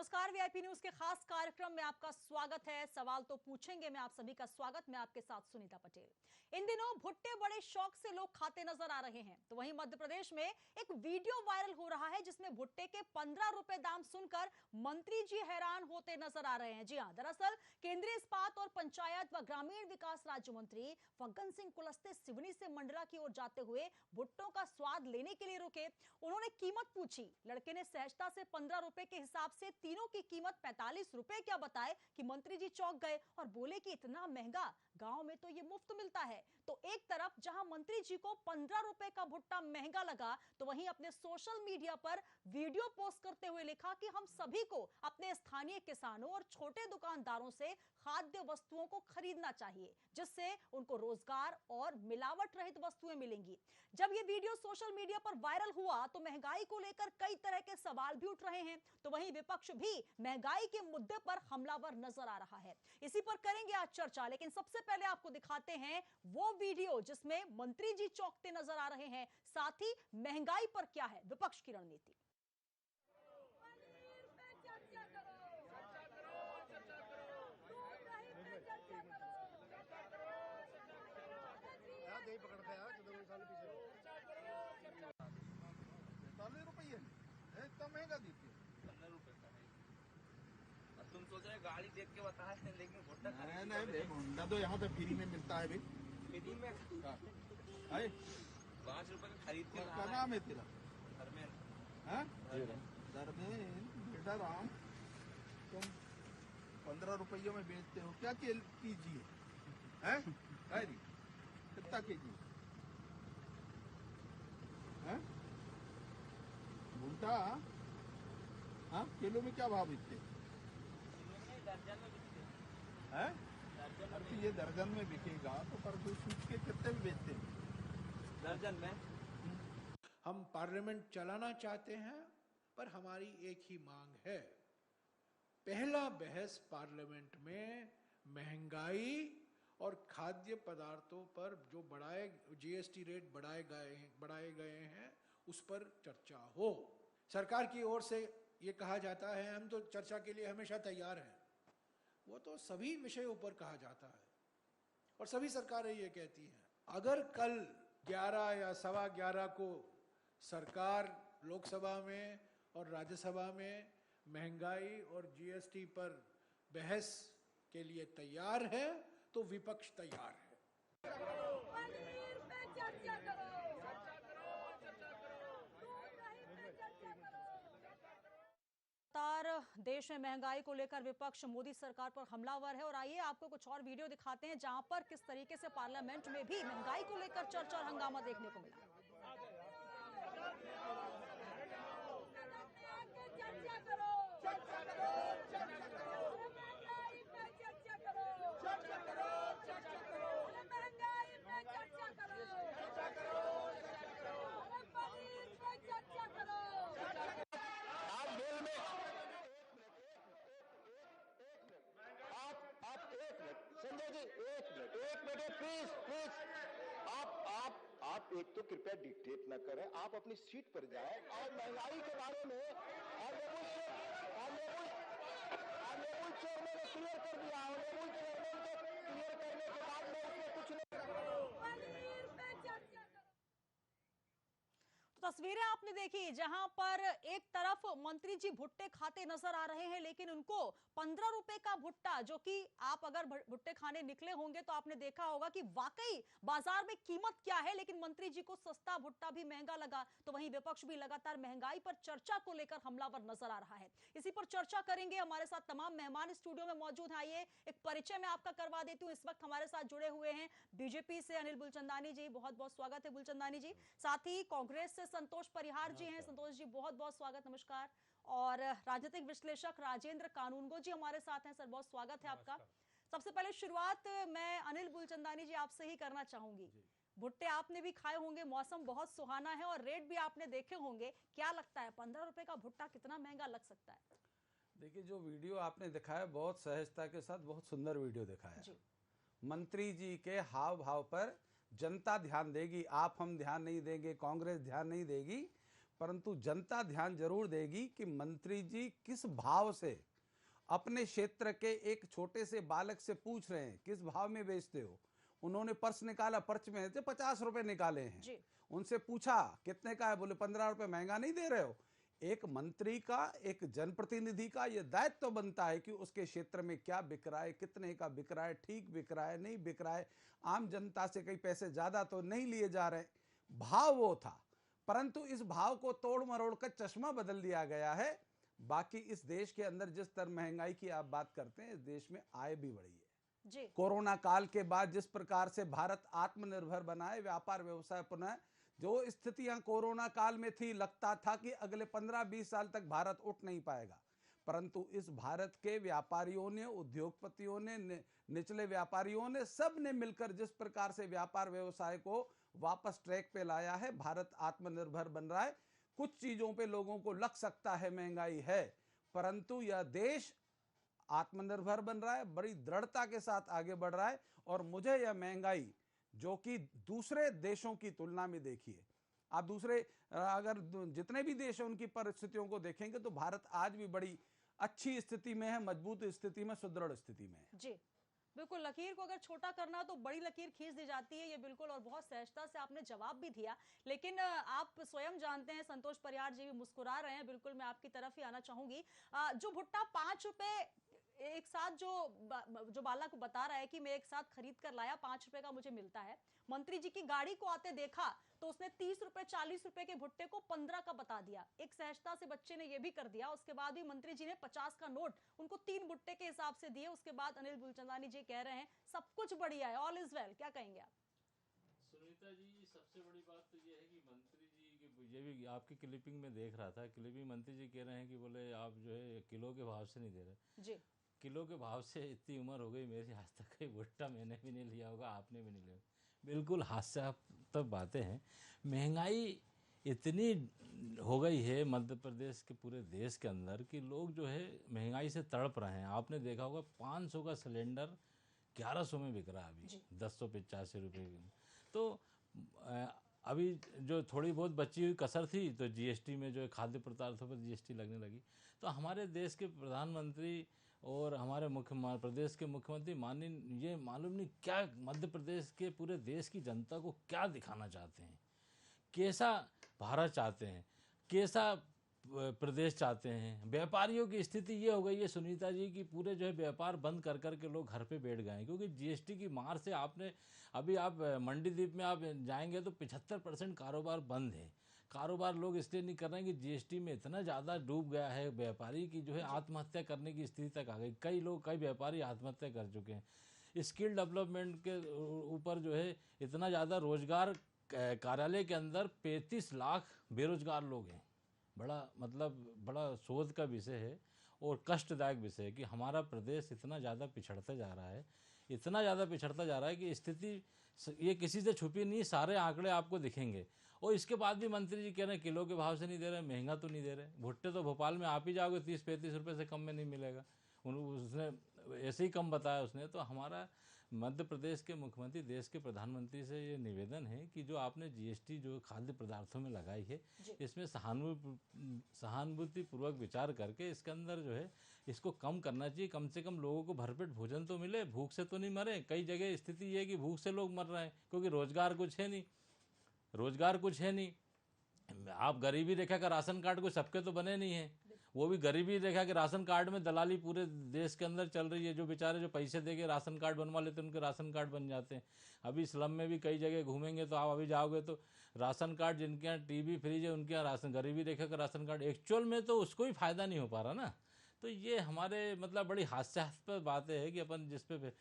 नमस्कार, VIP news के खास कार्यक्रम में आपका स्वागत है। सवाल तो पूछेंगे मैं आप सभी का स्वागत। मैं आपके साथ सुनीता पटेल। इन दिनों भुट्टे बड़े शौक से लोग खाते नजर आ रहे हैं, तो वहीं मध्य प्रदेश में एक वीडियो वायरल हो रहा है जिसमें भुट्टे के 15 रुपए दाम सुनकर मंत्री जी हैरान होते नजर आ रहे हैं। जी हां, दरअसल केंद्रीय इस्पात और पंचायत व ग्रामीण विकास राज्य मंत्री फग्गन सिंह कुलस्ते सिवनी से मंडला की ओर जाते हुए भुट्टों का स्वाद लेने के लिए रुके। उन्होंने कीमत पूछी। लड़के ने सहजता से 15 रुपए के हिसाब से तीनों की कीमत 45 रुपए क्या बताए कि मंत्री जी चौंक गए और बोले कि इतना महंगा, गांव में तो ये मुफ्त मिलता है। तो एक तरफ जहां मंत्री जी को 15 रुपए का भुट्टा महंगा लगा, तो वहीं अपने सोशल मीडिया पर वीडियो पोस्ट करते हुए लिखा कि हम सभी को अपने स्थानीय किसानों और छोटे दुकानदारों से खाद्य वस्तुओं को खरीदना चाहिए, जिससे उनको रोजगार और मिलावट रहित वस्तुएं मिलेंगी। जब यह वीडियो सोशल मीडिया पर वायरल हुआ तो महंगाई को लेकर कई तरह के सवाल भी उठ रहे हैं, तो वहीं विपक्ष भी महंगाई के मुद्दे पर हमलावर नजर आ रहा है। इसी पर करेंगे आज चर्चा, लेकिन सबसे पहले आपको दिखाते हैं वो वीडियो जिसमें मंत्री जी चौंकते नजर आ रहे हैं, साथ ही महंगाई पर क्या है विपक्ष की रणनीति। नहीं पकड़ते यार, 2 साल पीछे 45 रुपये इतना महंगा देते 15 रुपए का है। अब तुम सोच रहे गाड़ी देख के बताए थे, लेकिन भुट्टा नहीं भुट्टा तो यहाँ तो फ्री में मिलता है भाई। फ्री में है 5 रुपए का खरीद के क्या नाम है तेरा? धर्मेंद्र। धर्मेंद्र बेटा राम, तुम 15 रुपयों में बेचते हो, क्या कीजिए है? कितना केजी है भुट्टा? हाँ, किलो में क्या भाव बिकते दर्जन में बिकते हैं? दर्जन अरे ये दर्जन में बिकेगा तो पर कोई सूच के कितने में बेचते हैं? दर्जन में। हम पार्लियामेंट चलाना चाहते हैं, पर हमारी एक ही मांग है। पहला बहस पार्लियामेंट में महंगाई और खाद्य पदार्थों पर जो जीएसटी रेट बढ़ाए गए हैं उस पर चर्चा हो। सरकार की ओर से ये कहा जाता है हम तो चर्चा के लिए हमेशा तैयार हैं। वो तो सभी विषयों पर कहा जाता है और सभी सरकारें ये कहती हैं। अगर कल 11 या 11:15 को सरकार लोकसभा में और राज्यसभा में महंगाई और जीएसटी पर बहस के लिए तैयार है तो विपक्ष तैयार है। देश में महंगाई को लेकर विपक्ष मोदी सरकार पर हमलावर है, और आइए आपको कुछ और वीडियो दिखाते हैं जहां पर किस तरीके से पार्लियामेंट में भी महंगाई को लेकर चर्चा और हंगामा देखने को मिला। संजय जी एक मिनट प्लीज आप एक तो कृपया डिक्टेट न करें, आप अपनी सीट पर जाएं और महंगाई के बारे में ऑनरेबल चेयरमैन ने क्लियर कर दिया। ऑनरेबल चेयरमैन को क्लियर करने के बाद में उसमें कुछ नहीं। तस्वीरें आपने देखी जहां पर एक तरफ मंत्री जी भुट्टे खाते नजर आ रहे हैं, लेकिन उनको 15 रुपए का भुट्टा, जो कि आप अगर भुट्टे खाने निकले होंगे तो आपने देखा होगा कि वाकई बाजार में कीमत क्या है, लेकिन मंत्री जी को सस्ता भुट्टा भी महंगा लगा। तो वहीं विपक्ष भी लगातार महंगाई पर चर्चा को लेकर हमलावर नजर आ रहा है। इसी पर चर्चा करेंगे। हमारे साथ तमाम मेहमान स्टूडियो में मौजूद हैं। आइए एक परिचय मैं आपका करवा देती हूँ। इस वक्त हमारे साथ जुड़े हुए हैं बीजेपी से अनिल बुलचंदानी जी, बहुत बहुत स्वागत है बुलचंदानी जी। साथ ही कांग्रेस से संतोष परिहार जी हैं। संतोष जी बहुत बहुत स्वागत, नमस्कार। और राजनीतिक विश्लेषक राजेंद्र कानूनगो जी हमारे साथ हैं। सर बहुत स्वागत है आपका। सबसे पहले शुरुआत मैं अनिल बुलचंदानी जी आपसे ही करना चाहूंगी। भुट्टे आपने भी खाए होंगे, मौसम बहुत सुहाना है और रेट भी आपने देखे होंगे, क्या लगता है 15 रुपए का भुट्टा कितना महंगा लग सकता है? देखिए, जो वीडियो आपने दिखाया बहुत सहजता के साथ बहुत सुंदर वीडियो दिखाया। मंत्री जी के हाव भाव पर जनता ध्यान देगी, आप हम ध्यान नहीं देंगे, कांग्रेस ध्यान नहीं देगी। परंतु जनता ध्यान जरूर देगी कि मंत्री जी किस भाव से अपने क्षेत्र के एक छोटे से बालक से पूछ रहे हैं किस भाव में बेचते हो। उन्होंने पर्स निकाला, पर्च में से 50 रुपए निकाले हैं। उनसे पूछा कितने का है, बोले 15 रुपए। महंगा नहीं दे रहे हो? एक मंत्री का, एक जनप्रतिनिधि का यह दायित्व बनता है कि उसके क्षेत्र में क्या बिक रहा है, कितने का बिक रहा है, ठीक बिक रहा है, नहीं बिक रहा है, आम जनता से कई पैसे ज्यादा तो नहीं लिए जा रहे। भाव वो था, परंतु इस भाव को तोड़ मरोड़ कर चश्मा बदल दिया गया है। बाकी इस देश के अंदर जिस तरह महंगाई की आप बात करते हैं, इस देश में आय भी बढ़ी है जी। कोरोना काल के बाद जिस प्रकार से भारत आत्मनिर्भर बना है, व्यापार व्यवसाय पुनः जो स्थितियां कोरोना काल में थी, लगता था कि अगले 15-20 साल तक भारत उठ नहीं पाएगा, परंतु इस भारत के व्यापारियों ने, उद्योगपतियों ने, निचले व्यापारियों ने, सब ने मिलकर जिस प्रकार से व्यापार व्यवसाय को वापस ट्रैक पे लाया है, भारत आत्मनिर्भर बन रहा है। कुछ चीजों पे लोगों को लग सकता है महंगाई है, परंतु यह देश आत्मनिर्भर बन रहा है, बड़ी दृढ़ता के साथ आगे बढ़ रहा है। और मुझे यह महंगाई जो कि दूसरे देशों की तुलना में, देखिए आप दूसरे अगर जितने भी देश हैं उनकी परिस्थितियों को देखेंगे तो भारत आज भी बड़ी अच्छी स्थिति में है, मजबूत स्थिति में, सुदृढ़ स्थिति में है। जी बिल्कुल, लकीर को अगर छोटा करना हो तो बड़ी लकीर खींच दी जाती है, ये बिल्कुल, और बहुत सहजता से आपने जवाब भी दिया। लेकिन आप स्वयं जानते हैं, संतोष परियार जी भी मुस्कुरा रहे हैं, बिल्कुल मैं आपकी तरफ ही आना चाहूंगी। जो भुट्टा 5 रुपए एक साथ जो बाला को बता रहा है कि मैं एक साथ खरीद कर लाया, 5 रुपए का मुझे मिलता है, मंत्री जी की गाड़ी को आते देखा तो उसने 30 रुपए 40 रुपए के भुट्टे को 15 का बता दिया। एक सहजता से बच्चे ने यह भी कर दिया। उसके बाद भी मंत्री जी ने 50 का नोट उनको 3 भुट्टे के हिसाब से दिए। उसके बाद अनिल बुलचंदानी जी कह रहे हैं सब कुछ बढ़िया है, ऑल इज वेल। क्या कहेंगे आप? सुनीता जी, सबसे बड़ी बात तो ये है कि मंत्री जी के, ये भी आपकी क्लिपिंग में देख रहा था, क्लिपिंग मंत्री जी कह रहे हैं कि बोले आप जो है किलो के भाव से नहीं दे रहे जी। किलो के भाव से इतनी उम्र हो गई मेरी, आज तक कोई भुट्टा मैंने भी नहीं लिया होगा, आपने भी नहीं लिया। बिल्कुल हास्यास्पद बातें हैं। महंगाई इतनी हो गई है मध्य प्रदेश के पूरे देश के अंदर कि लोग जो है महंगाई से तड़प रहे हैं। आपने देखा होगा 500 का सिलेंडर 1100 में बिक रहा है अभी, 1085 रुपये की। तो अभी जो थोड़ी बहुत बची हुई कसर थी तो जीएसटी में जो है खाद्य पदार्थों पर जीएसटी लगने लगी। तो हमारे देश के प्रधानमंत्री और हमारे प्रदेश के मुख्यमंत्री माननीय, ये मालूम नहीं क्या मध्य प्रदेश के पूरे देश की जनता को क्या दिखाना चाहते हैं, कैसा भारत चाहते हैं, कैसा प्रदेश चाहते हैं। व्यापारियों की स्थिति ये हो गई है सुनीता जी की पूरे जो है व्यापार बंद कर कर के लोग घर पे बैठ गए हैं, क्योंकि जीएसटी की मार से आपने अभी आप मंडीदीप में आप जाएंगे तो 75% कारोबार बंद है। कारोबार लोग इसलिए नहीं कर रहे हैं कि जीएसटी में इतना ज़्यादा डूब गया है व्यापारी की जो है आत्महत्या करने की स्थिति तक आ गई। कई लोग, कई व्यापारी आत्महत्या कर चुके हैं। स्किल डेवलपमेंट के ऊपर जो है इतना ज़्यादा रोजगार, कार्यालय के अंदर 35 लाख बेरोजगार लोग हैं। बड़ा शोध का विषय है और कष्टदायक विषय है कि हमारा प्रदेश इतना ज़्यादा पिछड़ता जा रहा है, इतना ज़्यादा पिछड़ता जा रहा है कि स्थिति ये किसी से छुपी नहीं, सारे आंकड़े आपको दिखेंगे। और इसके बाद भी मंत्री जी कह रहे हैं किलो के भाव से नहीं दे रहे, महंगा तो नहीं दे रहे। भुट्टे तो भोपाल में आप ही जाओगे 30-35 रुपये से कम में नहीं मिलेगा। उसने ऐसे ही कम बताया उसने। तो हमारा मध्य प्रदेश के मुख्यमंत्री, देश के प्रधानमंत्री से ये निवेदन है कि जो आपने जीएसटी जो खाद्य पदार्थों में लगाई है, इसमें सहानुभूतिपूर्वक विचार करके इसके अंदर जो है इसको कम करना चाहिए। कम से कम लोगों को भरपेट भोजन तो मिले, भूख से तो नहीं मरे। कई जगह स्थिति ये है कि भूख से लोग मर रहे हैं क्योंकि रोजगार कुछ है नहीं। आप गरीबी रेखा का राशन कार्ड कोई सबके तो बने नहीं है, वो भी गरीबी रेखा के राशन कार्ड में दलाली पूरे देश के अंदर चल रही है। जो बेचारे जो पैसे देके राशन कार्ड बनवा लेते हैं उनके राशन कार्ड बन जाते हैं। अभी स्लम में भी कई जगह घूमेंगे तो आप अभी जाओगे तो राशन कार्ड जिनके यहाँ टीवी फ्रिज है उनके यहाँ राशन, गरीबी रेखा का राशन कार्ड, एक्चुअल में तो उसको ही फायदा नहीं हो पा रहा ना। तो ये हमारे बड़ी हास्यास्पद बातें है कि अपन जिस पे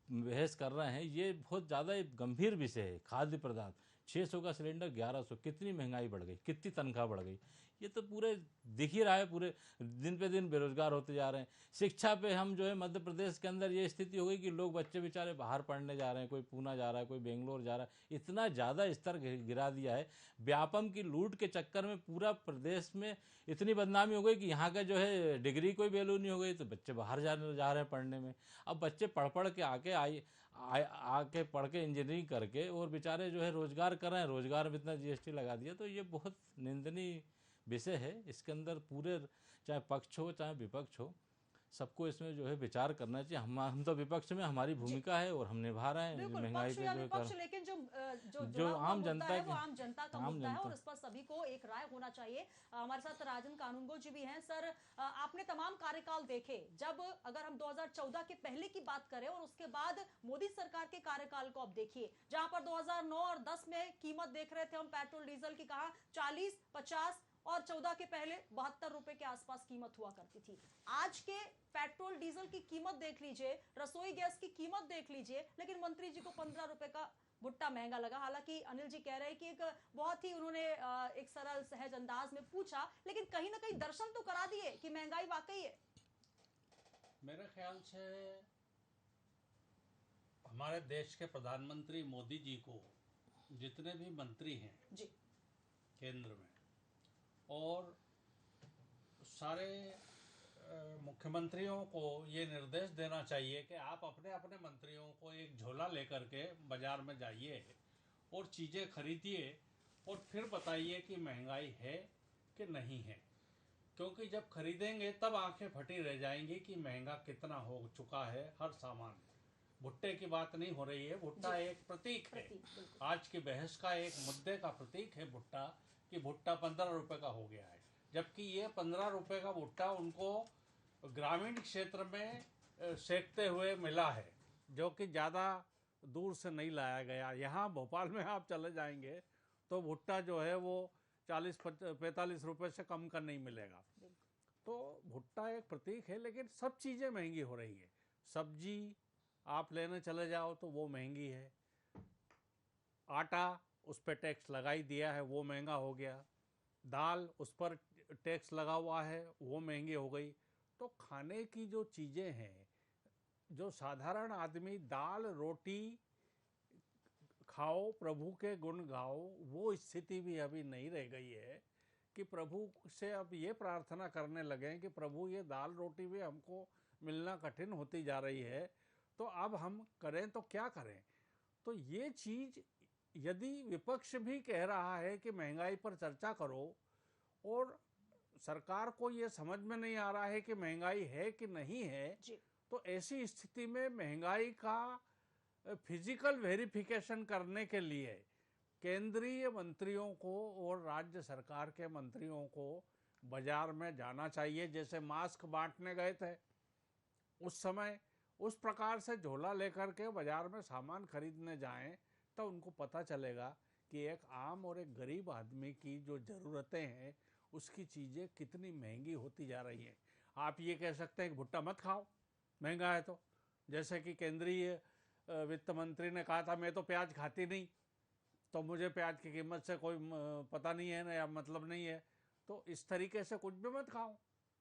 बहस कर रहे हैं ये बहुत ज़्यादा गंभीर विषय है। खाद्य पदार्थ 600 का सिलेंडर 1100, कितनी महंगाई बढ़ गई, कितनी तनख्वाह बढ़ गई, ये तो पूरे दिख ही रहा है। पूरे दिन पे दिन बेरोजगार होते जा रहे हैं। शिक्षा पे हम जो है मध्य प्रदेश के अंदर ये स्थिति हो गई कि लोग बच्चे बेचारे बाहर पढ़ने जा रहे हैं, कोई पूना जा रहा है, कोई बेंगलोर जा रहा है। इतना ज़्यादा स्तर गिरा दिया है। व्यापम की लूट के चक्कर में पूरा प्रदेश में इतनी बदनामी हो गई कि यहाँ का जो है डिग्री कोई वैल्यू नहीं हो गई, तो बच्चे बाहर जा रहे हैं पढ़ने में। अब बच्चे पढ़ के आके पढ़ के इंजीनियरिंग करके और बेचारे जो है रोजगार कर रहे हैं, रोजगार में इतना जीएसटी लगा दिया। तो ये बहुत निंदनीय विषय है। इसके अंदर पूरे चाहे पक्ष हो चाहे विपक्ष हो, सबको इसमें जो है विचार करना चाहिए। हम तो विपक्ष में हमारी भूमिका है और हम निभा रहे हैं बिल्कुल, महंगाई पक्ष पे या जो है विपक्ष, कर लेकिन जो जो जुड़ा हुआ आम मुद्दा जनता है वो के आम जनता का आम मुद्दा है और जनता इस पर सभी को एक राय होना चाहिए। हमारे साथ राजन कानूनगो जी भी हैं। सर, आपने तमाम कार्यकाल देखे, जब अगर हम 2014 के पहले की बात करें और उसके बाद मोदी सरकार के कार्यकाल को अब देखिए, जहां पर 2009 और 10 में कीमत देख रहे थे हम पेट्रोल डीजल की, कहा 40, 50 और 14 के पहले 72 रुपए के आसपास कीमत हुआ करती थी। आज के पेट्रोल डीजल की कीमत देख लीजिए, रसोई गैस की कीमत देख लीजिए, लेकिन मंत्री जी को 15 रुपए का भुट्टा महंगा लगा। हालांकि अनिल जी कह रहे हैं कि एक बहुत ही उन्होंने एक सरल सहज अंदाज में पूछा, लेकिन कहीं ना कहीं दर्शन तो करा दिए कि महंगाई वाकई है। मेरे ख्याल से हमारे देश के प्रधानमंत्री मोदी जी को जितने भी मंत्री हैं जी, केंद्र में और सारे मुख्यमंत्रियों को ये निर्देश देना चाहिए कि आप अपने अपने मंत्रियों को एक झोला लेकर के बाजार में जाइए और चीज़ें खरीदिए और फिर बताइए कि महंगाई है कि नहीं है। क्योंकि जब खरीदेंगे तब आंखें फटी रह जाएंगी कि महंगा कितना हो चुका है हर सामान। भुट्टे की बात नहीं हो रही है, भुट्टा एक प्रतीक है। आज की बहस का एक मुद्दे का प्रतीक है भुट्टा, कि भुट्टा 15 रुपए का हो गया है, जबकि ये 15 रुपए का भुट्टा उनको ग्रामीण क्षेत्र में सेकते हुए मिला है, जो कि ज़्यादा दूर से नहीं लाया गया। यहाँ भोपाल में आप चले जाएंगे तो भुट्टा जो है वो 40-45 रुपए से कम का नहीं मिलेगा। तो भुट्टा एक प्रतीक है, लेकिन सब चीज़ें महंगी हो रही है। सब्जी आप लेने चले जाओ तो वो महंगी है, आटा उस पर टैक्स लगा ही दिया है, वो महंगा हो गया, दाल उस पर टैक्स लगा हुआ है, वो महंगी हो गई। तो खाने की जो चीज़ें हैं, जो साधारण आदमी दाल रोटी खाओ प्रभु के गुण गाओ, वो स्थिति भी अभी नहीं रह गई है कि प्रभु से अब ये प्रार्थना करने लगे कि प्रभु ये दाल रोटी भी हमको मिलना कठिन होती जा रही है, तो अब हम करें तो क्या करें। तो ये चीज़ यदि विपक्ष भी कह रहा है कि महंगाई पर चर्चा करो और सरकार को ये समझ में नहीं आ रहा है कि महंगाई है कि नहीं है, तो ऐसी स्थिति में महंगाई का फिजिकल वेरिफिकेशन करने के लिए केंद्रीय मंत्रियों को और राज्य सरकार के मंत्रियों को बाजार में जाना चाहिए। जैसे मास्क बांटने गए थे उस समय, उस प्रकार से झोला लेकर के बाजार में सामान खरीदने जाएं, तो उनको पता चलेगा कि एक आम और एक गरीब आदमी की जो ज़रूरतें हैं उसकी चीज़ें कितनी महंगी होती जा रही हैं। आप ये कह सकते हैं कि भुट्टा मत खाओ, महंगा है तो। जैसे कि केंद्रीय वित्त मंत्री ने कहा था मैं तो प्याज खाती नहीं, तो मुझे प्याज की कीमत से कोई पता नहीं है ना, या मतलब नहीं है। तो इस तरीके से कुछ भी मत खाओ,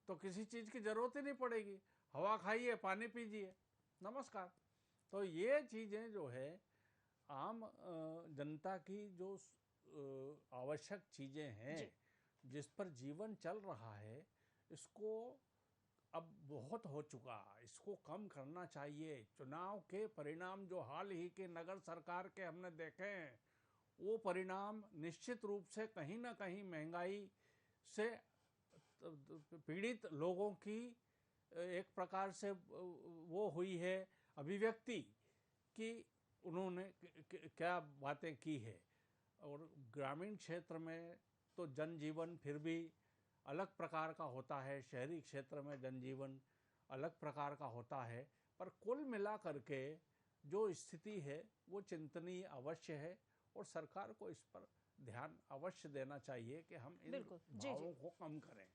तो किसी चीज़ की ज़रूरत ही नहीं पड़ेगी। हवा खाइए, पानी पीजिए, नमस्कार। तो ये चीज़ें जो है आम जनता की जो आवश्यक चीज़ें हैं जिस पर जीवन चल रहा है, इसको अब बहुत हो चुका, इसको कम करना चाहिए। चुनाव के परिणाम जो हाल ही के नगर सरकार के हमने देखे हैं, वो परिणाम निश्चित रूप से कहीं ना कहीं महंगाई से पीड़ित लोगों की एक प्रकार से वो हुई है अभिव्यक्ति कि उन्होंने क्या बातें की है। और ग्रामीण क्षेत्र में तो जनजीवन फिर भी अलग प्रकार का होता है, शहरी क्षेत्र में जनजीवन अलग प्रकार का होता है, पर कुल मिला करके जो स्थिति है वो चिंतनीय अवश्य है और सरकार को इस पर ध्यान अवश्य देना चाहिए कि हम इन भावों को कम करें।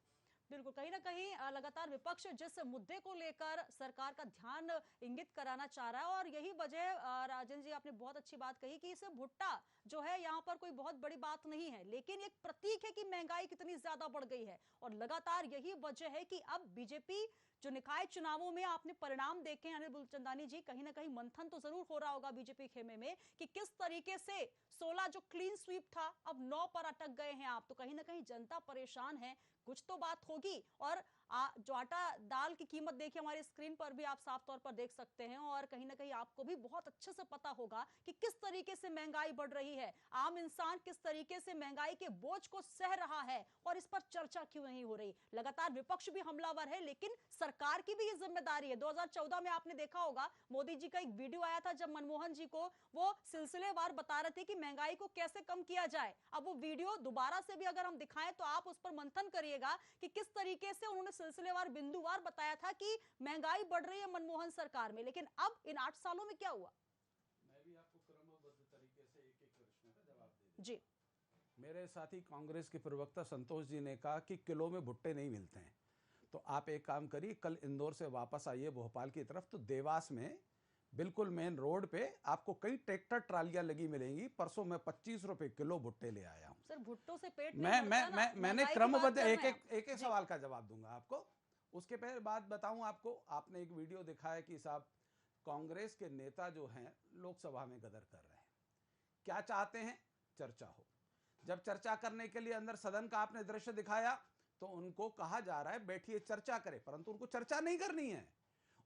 बिल्कुल, कहीं ना कहीं लगातार विपक्ष जिस मुद्दे को लेकर सरकार का ध्यान इंगित कराना चाह रहा है, और यही वजह राजन जी आपने बहुत अच्छी बात कही कि इस भुट्टा जो है यहाँ पर कोई बहुत बड़ी बात नहीं है, लेकिन एक प्रतीक है कि महंगाई कितनी ज्यादा बढ़ गई है। और लगातार यही वजह है कि अब बीजेपी जो निकाय चुनावों में आपने परिणाम देखे अनिल बुलचंदानी जी, कहीं ना कहीं मंथन तो जरूर हो रहा होगा बीजेपी खेमे में कि किस तरीके से 16 जो क्लीन स्वीप था अब 9 पर अटक गए हैं आप। तो कहीं ना कहीं जनता परेशान है, कुछ तो बात होगी। और जो आटा दाल की कीमत देखिए हमारी स्क्रीन पर भी आप साफ तौर पर देख सकते हैं, और कहीं ना कहीं आपको भी बहुत अच्छे से पता होगा कि किस तरीके से महंगाई बढ़ रही है, आम इंसान किस तरीके से महंगाई के बोझ को सह रहा है, और इस पर चर्चा क्यों नहीं हो रही। लगातार विपक्ष भी हमलावर है, लेकिन सरकार की भी ये जिम्मेदारी है। 2014 में आपने देखा होगा मोदी जी का एक वीडियो आया था जब मनमोहन जी को वो सिलसिलेवार बता रहे थे कि महंगाई को कैसे कम किया जाए। अब वो वीडियो दोबारा से भी अगर हम दिखाएं तो आप उस पर मंथन करिएगा कि किस तरीके से उन्होंने सिलसिलेवार बिंदुवार बताया था कि महंगाई बढ़ रही है मनमोहन सरकार में। लेकिन अब इन 8 सालों में क्या हुआ? मैं भी आपको क्रमबद्ध तरीके से एक एक प्रश्न का जवाब दे दूं। जी, मेरे साथी कांग्रेस के प्रवक्ता संतोष जी ने कहा कि किलो में भुट्टे नहीं मिलते हैं, तो आप एक काम करिए, कल इंदौर से वापस आइए भोपाल की तरफ, तो देवास में बिल्कुल मेन रोड पे आपको कई ट्रैक्टर ट्रालियां लगी मिलेंगी। परसों मैं 25 रुपए किलो भुट्टे ले आया हूं। सर भुट्टो से पेट मैं नहीं भरता ना, मैंने महंगाई की क्रमबद्ध बात कर रहे एक हैं एक आप। एक एक जी। सवाल का जवाब दूंगा आपको। उसके पहले बात बताऊं आपको, आपने एक वीडियो दिखाया कि साहब कांग्रेस के नेता जो हैं लोकसभा में गदर कर रहे हैं। क्या चाहते हैं? चर्चा हो। जब चर्चा करने के लिए अंदर सदन का आपने दृश्य दिखाया तो उनको कहा जा रहा है बैठिए चर्चा करें, परंतु उनको चर्चा नहीं करनी है।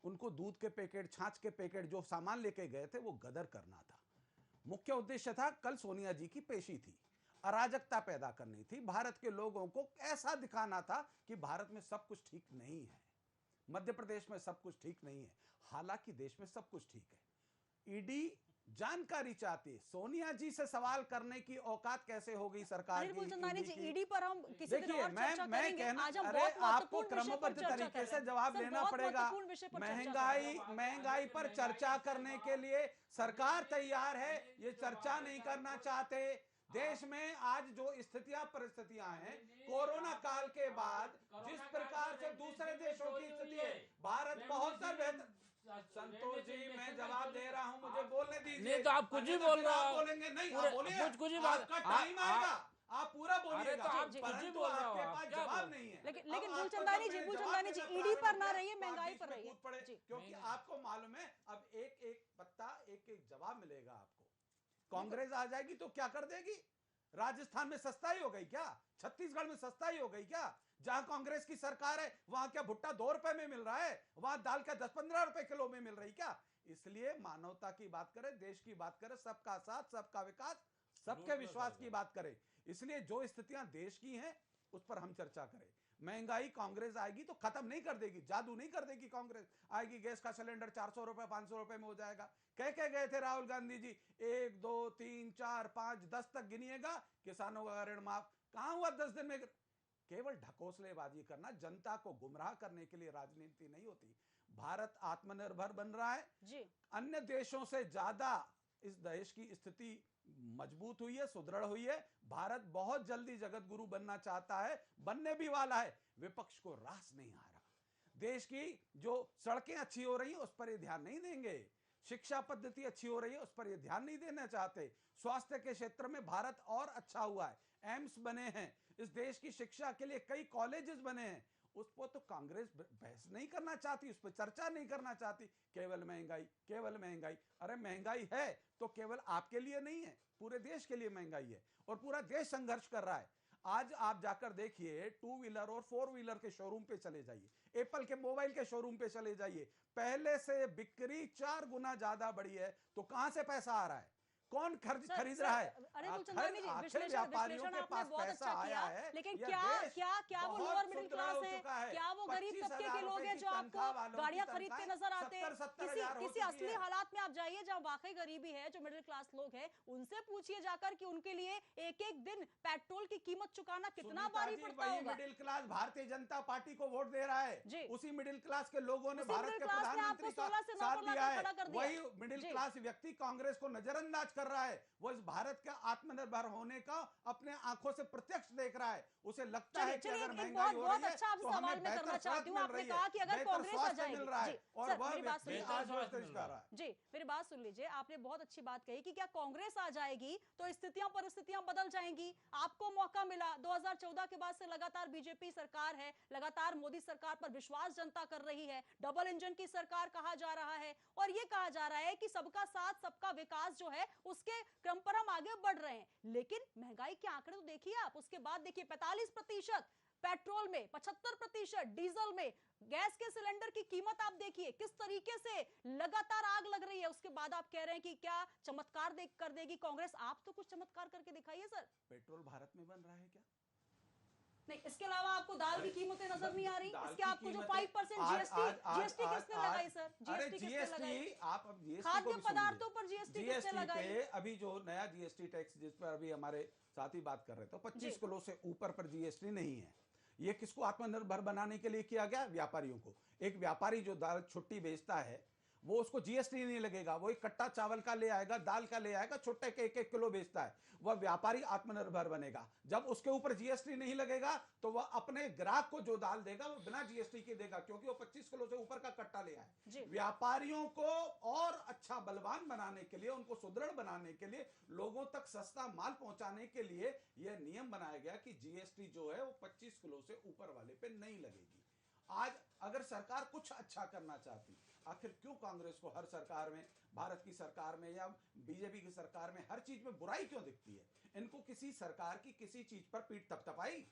उनको दूध के पैकेट, छाछ के पैकेट, जो सामान लेके गए थे वो गदर करना था। मुख्य उद्देश्य था, कल सोनिया जी की पेशी थी, अराजकता पैदा करनी थी, भारत के लोगों को ऐसा दिखाना था कि भारत में सब कुछ ठीक नहीं है, मध्य प्रदेश में सब कुछ ठीक नहीं है, हालांकि देश में सब कुछ ठीक है। ईडी जानकारी चाहती है, सोनिया जी से सवाल करने की औकात कैसे हो गई सरकार अनिल की? मूलचंदानी जी, की? ईडी पर हम किसी दिन देखिए और चर्चा मैं करेंगे। कहना, आज हम अरे बहुत आपको महत्वपूर्ण विषय पर क्रमबद्ध चर्चा तरीके कर से रहे हैं। जवाब सर, देना बहुत पड़ेगा। महत्वपूर्ण विषय पर चर्चा कर रहे हैं। महंगाई पर चर्चा करने के लिए सरकार तैयार है, ये चर्चा नहीं करना चाहते। देश में आज जो स्थितियां परिस्थितियां हैं कोरोना काल के बाद, जिस प्रकार से दूसरे देशों की स्थिति है, भारत बहुत सा बेहतर। संतोष जी मैं जवाब दे रहा हूं, मुझे बोलने दीजिए। नहीं तो आप कुछ ही अन्यथा बोल फिर रहे आप हो। बोलेंगे नहीं, पूरे- आप बोलिए, कुछ ही बात- आपका टाइम आएगा, आप पूरा बोलिएगा, तो आप कुछ ही परंतु बोल रहे हो, आपके आप पास क्या जवाब बोल- नहीं है। लेकिन अब आपको मूलचंदानी जब जी, मैंने मूलचंदानी जवाब जी, देना ईडी पर प्रारंभ ना किया, रहिए, तो आप महंगाई बीच पर में रहिए। कूद पड़े, जी। क्योंकि आपको मालूम है अब एक एक पत्ता, एक एक जवाब मिलेगा आपको। कांग्रेस आ जाएगी तो क्या कर देगी? राजस्थान में सस्ताई हो गई क्या? छत्तीसगढ़ में सस्ताई हो गई क्या? जहां कांग्रेस की सरकार है वहां क्या भुट्टा 2 रुपए में मिल रहा है? वहां दाल क्या 10-15 रुपए किलो में मिल रही क्या? इसलिए मानवता की बात करें, देश की बात करें, सबका साथ, सबका विकास, सबके विश्वास की बात करें। इसलिए जो स्थितियां देश की हैं उस पर हम चर्चा करें। महंगाई कांग्रेस आएगी तो खत्म नहीं कर देगी, जादू नहीं कर देगी। कांग्रेस आएगी, गैस का सिलेंडर 400 रुपए 500 रुपए में हो जाएगा। कह के गए थे राहुल गांधी जी, 1 2 3 4 5 10 तक गिनिएगा, किसानों का ऋण माफ। कहां हुआ 10 दिन में? केवल ढकोसलेबाजी करना, जनता को गुमराह करने के लिए राजनीति नहीं होती। भारत आत्मनिर्भर बन रहा है जी। अन्य देशों से ज्यादा। इस देश की स्थिति मजबूत हुई है, सुदृढ़ हुई है। भारत बहुत जल्दी जगत गुरु बनना चाहता है, बनने भी वाला है। विपक्ष को रास नहीं आ रहा। देश की जो सड़कें अच्छी हो रही हैं उस पर ये ध्यान नहीं देंगे, शिक्षा पद्धति अच्छी हो रही है उस पर ये ध्यान नहीं देना चाहते। स्वास्थ्य के क्षेत्र में भारत और अच्छा हुआ है, एम्स बने हैं, इस देश की शिक्षा के लिए कई कॉलेजेस बने हैं। उस पर तो कांग्रेस बहस नहीं करना चाहती, उस पर चर्चा नहीं करना चाहती। केवल महंगाई, केवल महंगाई। अरे महंगाई है तो केवल आपके लिए नहीं है, पूरे देश के लिए महंगाई है, और पूरा देश संघर्ष कर रहा है। आज आप जाकर देखिए, 2 व्हीलर और 4 व्हीलर के शोरूम पे चले जाइए, एप्पल के मोबाइल के शोरूम पे चले जाइए, पहले से बिक्री 4 गुना ज्यादा बढ़ी है। तो कहां से पैसा आ रहा है? कौन खरीद रहा है? अरे मूलचंदानी जी, विश्लेषण आपने बहुत अच्छा किया, लेकिन क्या वो लोअर मिडिल क्लास है? क्या वो गरीब तबके के लोग हैं जो आपको गाड़ियां खरीदते नजर आते हैं? किसी असली हालात में आप जाइए जहां वाकई गरीबी है, जो मिडिल क्लास लोग हैं, उनसे पूछिए जाकर कि उनके लिए एक एक दिन पेट्रोल की कीमत चुकाना कितना भारी पड़ता होगा। Middle class Bharatiya Janata party को वोट दे रहा है, उसी मिडिल क्लास के लोगों ने भारत के प्रधानमंत्री का साथ दिया है। वही मिडिल क्लास व्यक्ति कांग्रेस को नजरअंदाज कर रहा है। वो इस भारत का आत्मनिर्भर होने का अपने आंखों से प्रत्यक्ष देख रहा है। उसे लगता है कि अगर महंगाई हो रही है तो हमें बेहतर सड़क मिल रही है, बेहतर स्वास्थ्य मिल रहा है, और वह व्यक्ति आज कर रहा है। जी, मेरी बात सुन लीजिए, आपने बहुत अच्छी बात कही कि क्या कांग्रेस आ जाएगी तो स्थितियां परिस्थितियां बदल जाएंगी। आपको मौका मिला, 2014 के बाद से लगातार बीजेपी सरकार है, लगातार मोदी सरकार पर विश्वास जनता कर रही है, डबल इंजन की सरकार कहा जा रहा है, और यह कहा जा रहा है कि सबका साथ सबका विकास जो है उसके क्रम पर हम आगे बढ़ रहे हैं। लेकिन महंगाई के आंकड़े तो देखिए आप, उसके बाद देखिए 45%। पेट्रोल में 75%, डीजल में, गैस के सिलेंडर की कीमत आप देखिए किस तरीके से लगातार आग लग रही है। उसके बाद आप कह रहे हैं कि क्या चमत्कार कर देगी कांग्रेस। आप तो कुछ चमत्कार करके दिखाइए सर। पेट्रोल भारत में बन रहा है क्या? नहीं, इसके अलावा आपको दाल की कीमतें नजर नहीं आ रही। इसके आपको जो 5% जीएसटी किसने लगाई सर? जीएसटी आप अब जीएसटी खाद्य पदार्थों पर जीएसटी किसने लगाई? अभी जो नया जीएसटी टैक्स जिस पर अभी हमारे साथी बात कर रहे थे, 25 किलो से ऊपर पर जीएसटी नहीं है। ये किसको आत्मनिर्भर बनाने के लिए किया गया? व्यापारियों को। एक व्यापारी जो दाल छुट्टी बेचता है वो उसको जीएसटी नहीं लगेगा, वो एक कट्टा चावल का ले आएगा, दाल का ले आएगा, छुट्टे के 1-1 किलो बेचता है, वह व्यापारी आत्मनिर्भर बनेगा। जब उसके ऊपर जीएसटी नहीं लगेगा तो वह अपने ग्राहक को जो दाल देगा वो बिना जीएसटी के देगा, क्योंकि वो 25 किलो से ऊपर का कट्टा ले आए। व्यापारियों को और अच्छा बलवान बनाने के लिए, उनको सुदृढ़ बनाने के लिए, लोगों तक सस्ता माल पहुंचाने के लिए यह नियम बनाया गया कि जीएसटी जो है वो 25 किलो से ऊपर वाले पे नहीं लगेगी। आज अगर सरकार कुछ अच्छा करना चाहती, आखिर क्यों कांग्रेस को हर सरकार में, भारत की सरकार में या बीजेपी की सरकार में हर चीज में बुराई क्यों दिखती है? इनको किसी सरकार की किसी चीज पर पीठ थपथपाई?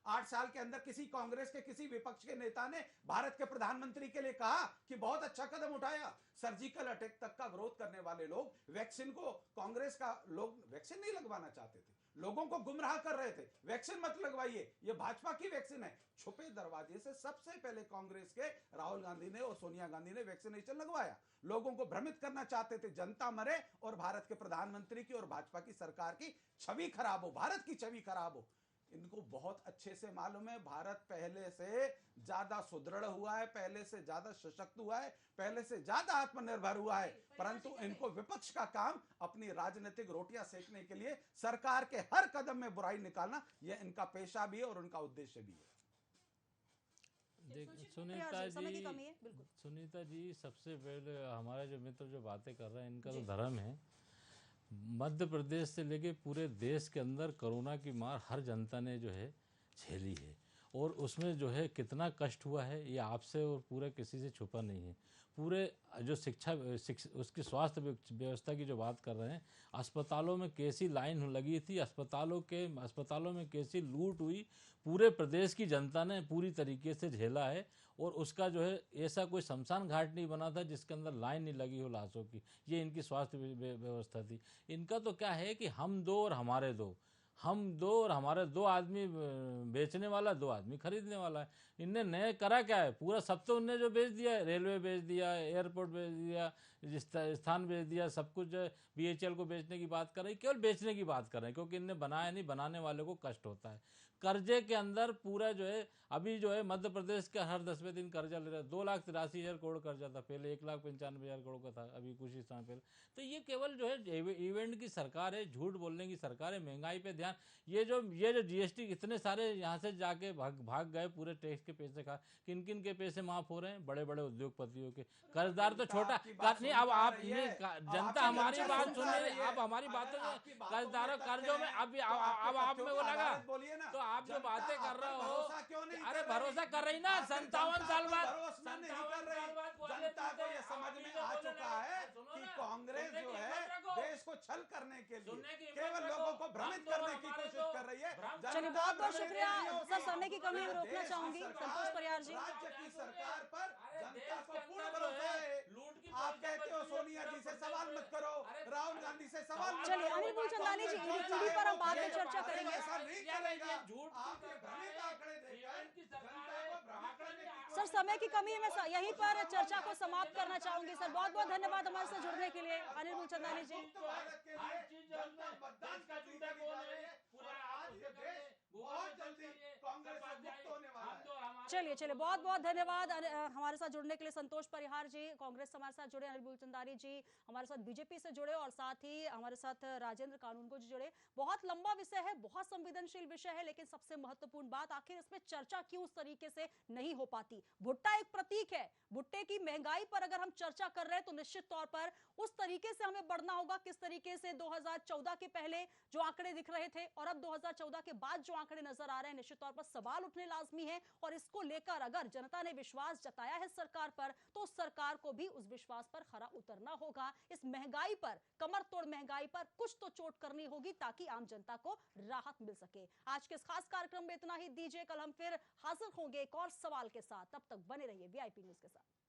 8 साल के अंदर किसी कांग्रेस के किसी विपक्ष के नेता ने भारत के प्रधानमंत्री के लिए कहा कि बहुत अच्छा कदम उठाया? सर्जिकल अटैक तक का विरोध करने वाले लोग, वैक्सीन को कांग्रेस का लोग वैक्सीन नहीं लगवाना चाहते थे, लोगों को गुमराह कर रहे थे, वैक्सीन मत लगवाइए, ये भाजपा की वैक्सीन है। छुपे दरवाजे से सबसे पहले कांग्रेस के राहुल गांधी ने और सोनिया गांधी ने वैक्सीनेशन लगवाया। लोगों को भ्रमित करना चाहते थे, जनता मरे और भारत के प्रधानमंत्री की और भाजपा की सरकार की छवि खराब हो, भारत की छवि खराब हो। इनको बहुत अच्छे से मालूम है भारत पहले से ज्यादा सुदृढ़ हुआ है, पहले से ज्यादा सशक्त हुआ है, पहले से ज्यादा आत्मनिर्भर हुआ है, परंतु इनको विपक्ष का काम अपनी राजनीतिक रोटियां सेकने के लिए सरकार के हर कदम में बुराई निकालना, यह इनका पेशा भी है और उनका उद्देश्य भी है। सुनीता जी, सबसे पहले हमारे जो मित्र जो बातें कर रहे हैं इनका तो धर्म है। मध्य प्रदेश से लेके पूरे देश के अंदर कोरोना की मार हर जनता ने जो है झेली है, और उसमें जो है कितना कष्ट हुआ है ये आपसे और पूरे किसी से छुपा नहीं है। पूरे जो शिक्षा उसकी स्वास्थ्य व्यवस्था की जो बात कर रहे हैं, अस्पतालों में कैसी लाइन लगी थी, अस्पतालों में कैसी लूट हुई, पूरे प्रदेश की जनता ने पूरी तरीके से झेला है। और उसका जो है ऐसा कोई शमशान घाट नहीं बना था जिसके अंदर लाइन नहीं लगी हो लाशों की। ये इनकी स्वास्थ्य व्यवस्था थी। इनका तो क्या है कि हम दो और हमारे दो, हम दो और हमारे दो आदमी बेचने वाला, दो आदमी खरीदने वाला है। इनने नए करा क्या है? पूरा सब तो उनने जो बेच दिया है, रेलवे बेच दिया, एयरपोर्ट बेच दिया, स्थान बेच दिया, सब कुछ बीएचईएल को बेचने की बात कर रहे हैं, केवल बेचने की बात कर रहे हैं, क्योंकि इनने बनाया नहीं, बनाने वाले को कष्ट होता है। कर्जे के अंदर पूरा जो है अभी जो है मध्य प्रदेश का हर 10वें दिन कर्जा ले रहा है। 2,83,000 करोड़ कर्जा था पहले, 1,95,000 करोड़ का था अभी कुछ ही समय पहले। तो ये केवल जो है इवेंट की सरकार है, झूठ बोलने की सरकार है, महंगाई पे ध्यान। ये जो जीएसटी इतने सारे यहाँ से जाके भाग गए पूरे टैक्स के पैसे खा, किन किन के पैसे माफ हो रहे हैं? बड़े बड़े उद्योगपतियों के। कर्जदार तो छोटा नहीं, अब आप ये जनता हमारी बात सुन रही है, आप हमारी बातों में कर्जदारों कर्जों में अब आप में वो लगा तो आप जो बातें कर रहे हो, अरे भरोसा कर रही ना 57 साल बाद, जनता को यह समझ में आ चुका है कि कांग्रेस जो है देश को छल करने के लिए केवल लोगों को भ्रमित करने की कोशिश कर रही है। चलिए, बहुत बहुत शुक्रिया सर। समय की कमी में रोकना चाहूंगी संतोष परिहार जी। राज्य की सरकार पर जनता को पूर्ण भरोसा है। आप कहते हो सोनिया जी से सवाल मत करो, राहुल गांधी से सवाल मत करो। चलिए, अनिल मूलचंदानी जी, ईडी पर हम बाद में चर्चा करेंगे। ऐसा नहीं चलेगा। आप ये भ्रमित आंकड़े देकर जनता को भ्रमित करने की सर, समय की कमी है, मैं यहीं पर चर्चा को समाप्त करना चाहूंगी। सर, बहुत बहुत धन्यवाद हमारे साथ जुड़ने के लिए अनिल मूलचंदानी जी। चलिए, बहुत बहुत धन्यवाद हमारे साथ जुड़ने के लिए संतोष परिहार जी। कांग्रेस से हमारे साथ जुड़े, अनिल मूलचंदानी जी हमारे साथ बीजेपी से जुड़े, और साथ ही हमारे साथ राजेंद्र कानूनगो जी जुड़े। बहुत लंबा विषय है, बहुत संवेदनशील विषय है, लेकिन सबसे महत्वपूर्ण बात, आखिर इसमें चर्चा क्यों उस तरीके से नहीं हो पाती? भुट्टा एक प्रतीक है। भुट्टे की महंगाई पर अगर हम चर्चा कर रहे हैं तो निश्चित तौर पर उस तरीके से हमें बढ़ना होगा किस तरीके से 2014 के पहले जो आंकड़े दिख रहे थे और अब 2014 के बाद जो आंकड़े नजर आ रहे हैं, निश्चित तौर पर सवाल उठने लाजमी है। और इसको जिसको लेकर अगर जनता ने विश्वास जताया है सरकार पर, तो सरकार को भी उस विश्वास पर खरा उतरना होगा। इस महंगाई पर, कमर तोड़ महंगाई पर कुछ तो चोट करनी होगी ताकि आम जनता को राहत मिल सके। आज के इस खास कार्यक्रम में इतना ही। दीजिए, कल हम फिर हाजिर होंगे एक और सवाल के साथ। तब तक बने रहिए VIP न्यूज के साथ।